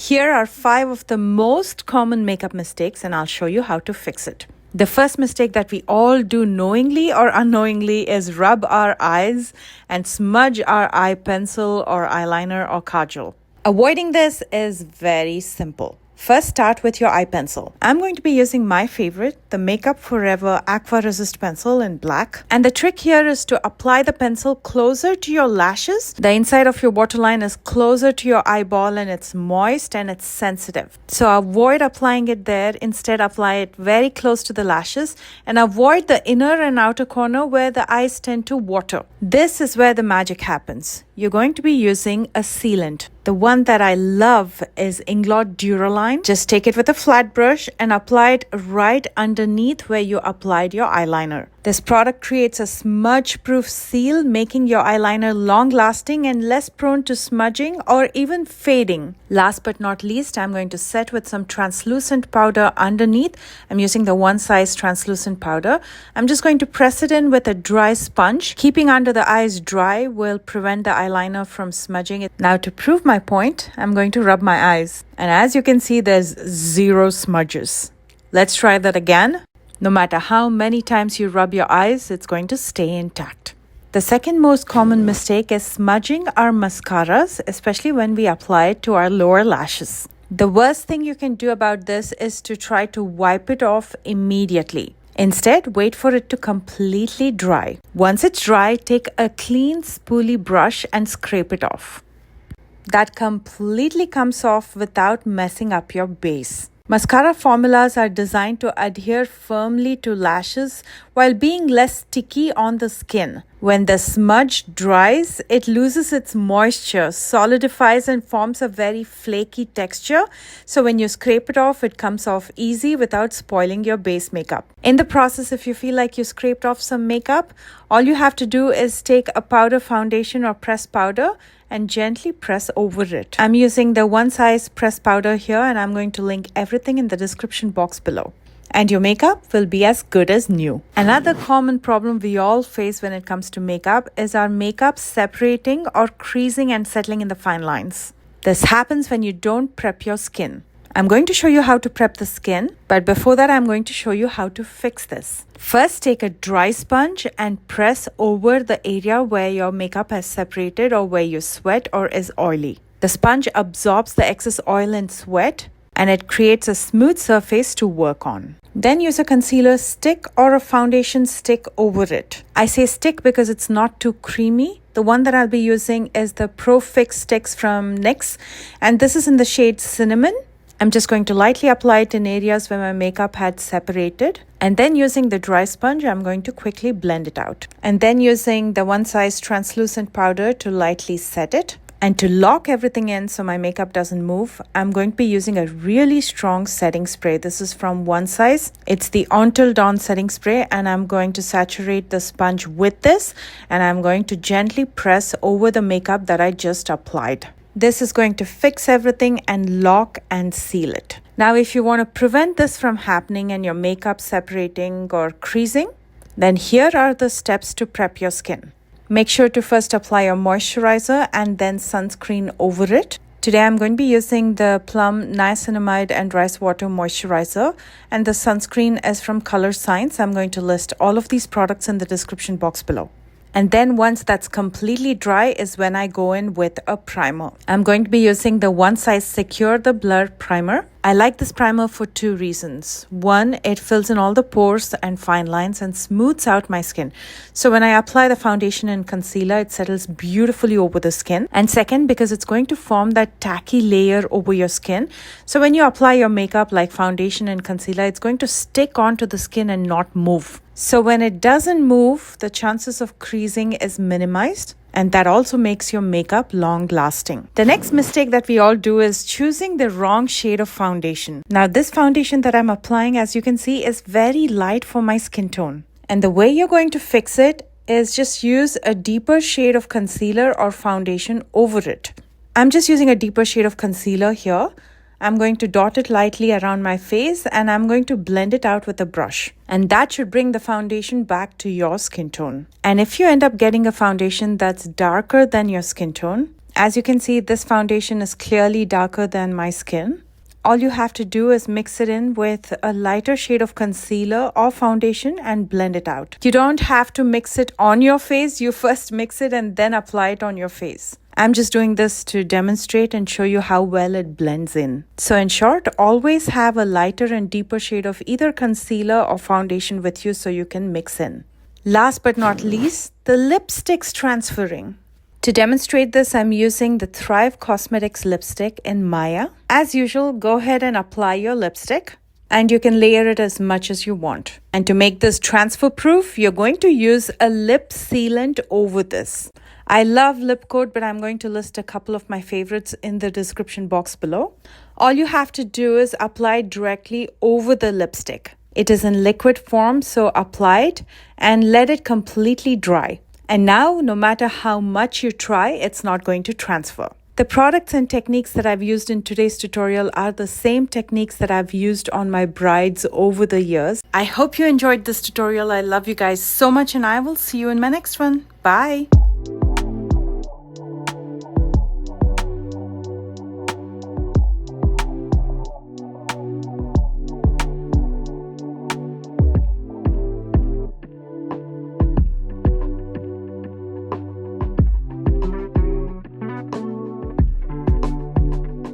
Here are 5 of the most common makeup mistakes, and I'll show you how to fix it. The first mistake that we all do knowingly or unknowingly is rub our eyes and smudge our eye pencil or eyeliner or kajal. Avoiding this is very simple. First, start with your eye pencil. I'm going to be using my favorite, the Makeup Forever Aqua Resist pencil in black. And the trick here is to apply the pencil closer to your lashes. The inside of your waterline is closer to your eyeball and it's moist and it's sensitive. So avoid applying it there. Instead, apply it very close to the lashes and avoid the inner and outer corner where the eyes tend to water. This is where the magic happens. You're going to be using a sealant. The one that I love is Inglot Duraline. Just take it with a flat brush and apply it right underneath where you applied your eyeliner. This product creates a smudge-proof seal, making your eyeliner long-lasting and less prone to smudging or even fading. Last but not least, I'm going to set with some translucent powder underneath. I'm using the one size translucent powder. I'm just going to press it in with a dry sponge. Keeping under the eyes dry will prevent the eyeliner from smudging. Now to prove my point, I'm going to rub my eyes. And as you can see, there's 0 smudges. Let's try that again. No matter how many times you rub your eyes, it's going to stay intact. The second most common mistake is smudging our mascaras, especially when we apply it to our lower lashes. The worst thing you can do about this is to try to wipe it off immediately. Instead, wait for it to completely dry. Once it's dry, take a clean spoolie brush and scrape it off. That completely comes off without messing up your base. Mascara formulas are designed to adhere firmly to lashes while being less sticky on the skin. When the smudge dries, it loses its moisture, solidifies and forms a very flaky texture. So when you scrape it off, it comes off easy without spoiling your base makeup. In the process, if you feel like you scraped off some makeup, all you have to do is take a powder foundation or pressed powder and gently press over it. I'm using the one size pressed powder here and I'm going to link everything in the description box below. And your makeup will be as good as new. Another common problem we all face when it comes to makeup is our makeup separating or creasing and settling in the fine lines. This happens when you don't prep your skin. I'm going to show you how to prep the skin, but before that I'm going to show you how to fix this. First, take a dry sponge and press over the area where your makeup has separated or where you sweat or is oily. The sponge absorbs the excess oil and sweat and it creates a smooth surface to work on. Then use a concealer stick or a foundation stick over it. I say stick because it's not too creamy. The one that I'll be using is the Pro Fix sticks from NYX and this is in the shade Cinnamon. I'm just going to lightly apply it in areas where my makeup had separated. And then using the dry sponge, I'm going to quickly blend it out. And then using the one size translucent powder to lightly set it. And to lock everything in so my makeup doesn't move, I'm going to be using a really strong setting spray. This is from One Size. It's the Until Dawn setting spray and I'm going to saturate the sponge with this and I'm going to gently press over the makeup that I just applied. This is going to fix everything and lock and seal it. Now, if you want to prevent this from happening and your makeup separating or creasing, then here are the steps to prep your skin. Make sure to first apply your moisturizer and then sunscreen over it. Today, I'm going to be using the Plum Niacinamide and Rice Water Moisturizer and the sunscreen is from Color Science. I'm going to list all of these products in the description box below. And then once that's completely dry is when I go in with a primer. I'm going to be using the One Size Secure the Blur Primer. I like this primer for 2 reasons. One, it fills in all the pores and fine lines and smooths out my skin. So when I apply the foundation and concealer, it settles beautifully over the skin. And second, because it's going to form that tacky layer over your skin. So when you apply your makeup like foundation and concealer, it's going to stick onto the skin and not move. So when it doesn't move, the chances of creasing is minimized. And that also makes your makeup long lasting. The next mistake that we all do is choosing the wrong shade of foundation. Now this foundation that I'm applying, as you can see, is very light for my skin tone. And the way you're going to fix it is just use a deeper shade of concealer or foundation over it. I'm just using a deeper shade of concealer here. I'm going to dot it lightly around my face and I'm going to blend it out with a brush. And that should bring the foundation back to your skin tone. And if you end up getting a foundation that's darker than your skin tone, As you can see, this foundation is clearly darker than my skin. All you have to do is mix it in with a lighter shade of concealer or foundation and blend it out. You don't have to mix it on your face. You first mix it and then apply it on your face. I'm just doing this to demonstrate and show you how well it blends in. So in short, always have a lighter and deeper shade of either concealer or foundation with you so you can mix in. Last but not least, the lipsticks transferring. To demonstrate this, I'm using the Thrive Cosmetics lipstick in Maya. As usual, go ahead and apply your lipstick and you can layer it as much as you want. And to make this transfer proof, you're going to use a lip sealant over this. I love lip coat, but I'm going to list a couple of my favorites in the description box below. All you have to do is apply it directly over the lipstick. It is in liquid form, so apply it and let it completely dry. And now, no matter how much you try, it's not going to transfer. The products and techniques that I've used in today's tutorial are the same techniques that I've used on my brides over the years. I hope you enjoyed this tutorial. I love you guys so much and I will see you in my next one. Bye.